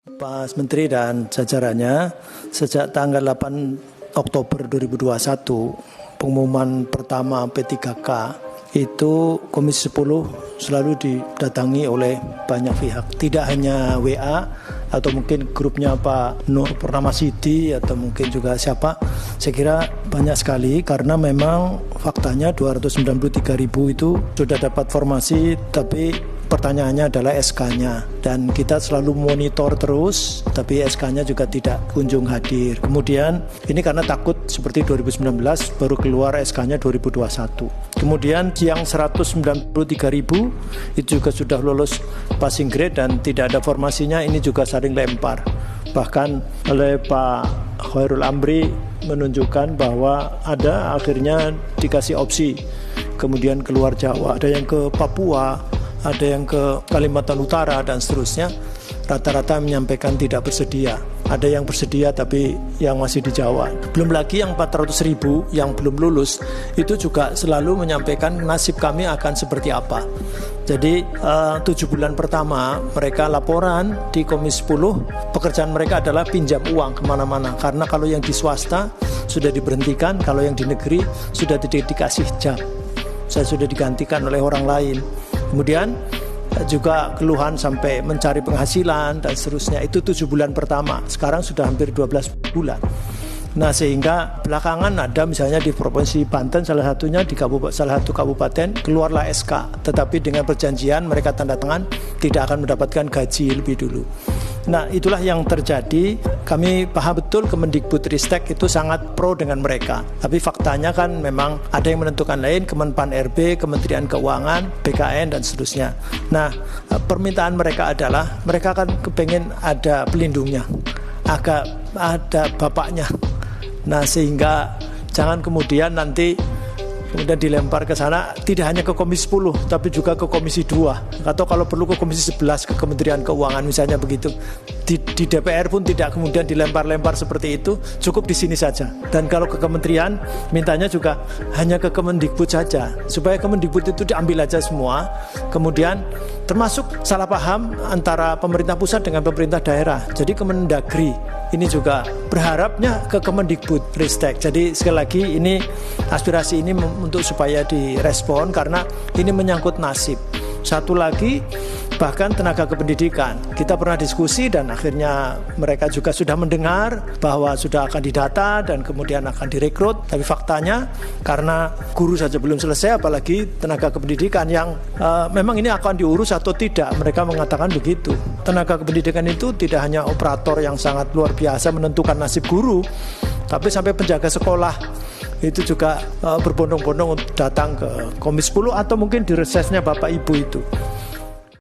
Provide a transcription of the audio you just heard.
Pak Menteri dan jajarannya, sejak tanggal 8 Oktober 2021, pengumuman pertama P3K, itu Komisi 10 selalu didatangi oleh banyak pihak. Tidak hanya WA atau mungkin grupnya Pak Nur Purnamasidi atau mungkin juga siapa. Saya kira banyak sekali karena memang faktanya 293.000 itu sudah dapat formasi, tapi pertanyaannya adalah SK-nya, dan kita selalu monitor terus, tapi SK-nya juga tidak kunjung hadir. Kemudian ini karena takut seperti 2019 baru keluar SK-nya 2021. Kemudian yang 193.000 itu juga sudah lulus passing grade dan tidak ada formasinya, ini juga saling lempar. Bahkan oleh Pak Khairul Amri menunjukkan bahwa ada akhirnya dikasih opsi, kemudian keluar Jawa, ada yang ke Papua, ada yang ke Kalimantan Utara dan seterusnya. Rata-rata menyampaikan tidak bersedia. Ada yang bersedia tapi yang masih di Jawa. Belum lagi yang 400.000 yang belum lulus, itu juga selalu menyampaikan nasib kami akan seperti apa. Jadi 7 bulan pertama mereka laporan di Komisi 10, pekerjaan mereka adalah pinjam uang kemana-mana. Karena kalau yang di swasta sudah diberhentikan, kalau yang di negeri sudah tidak dikasih jam. Saya sudah digantikan oleh orang lain. Kemudian juga keluhan sampai mencari penghasilan dan seterusnya. Itu 7 bulan pertama. Sekarang sudah hampir 12 bulan. Nah, sehingga belakangan ada misalnya di Provinsi Banten, salah satunya di salah satu kabupaten keluarlah SK, tetapi dengan perjanjian mereka tanda tangan tidak akan mendapatkan gaji lebih dulu. Nah, itulah yang terjadi. Kami paham betul Kemendikbudristek itu sangat pro dengan mereka. Tapi faktanya kan memang ada yang menentukan lain, Kemenpan RB, Kementerian Keuangan, BKN, dan seterusnya. Nah, permintaan mereka adalah, mereka kan kepengen ada pelindungnya, agak ada bapaknya. Nah, sehingga jangan kemudian nanti kemudian dilempar ke sana, tidak hanya ke Komisi 10 tapi juga ke Komisi 2 atau kalau perlu ke Komisi 11 ke Kementerian Keuangan misalnya begitu. Di DPR pun tidak kemudian dilempar-lempar seperti itu, cukup di sini saja. Dan kalau ke kementerian mintanya juga hanya ke Kemendikbud saja, supaya Kemendikbud itu diambil aja semua. Kemudian termasuk salah paham antara pemerintah pusat dengan pemerintah daerah. Jadi Kemendagri ini juga berharapnya ke Kemendikbudristek. Jadi sekali lagi ini aspirasi ini untuk supaya direspon karena ini menyangkut nasib. Satu lagi, bahkan tenaga kependidikan. Kita pernah diskusi dan akhirnya mereka juga sudah mendengar bahwa sudah akan didata dan kemudian akan direkrut. Tapi faktanya karena guru saja belum selesai, apalagi tenaga kependidikan yang memang ini akan diurus atau tidak. Mereka mengatakan begitu. Tenaga kependidikan itu tidak hanya operator yang sangat luar biasa menentukan nasib guru, tapi sampai penjaga sekolah itu juga berbondong-bondong untuk datang ke Komisi 10 atau mungkin di resesnya Bapak Ibu itu.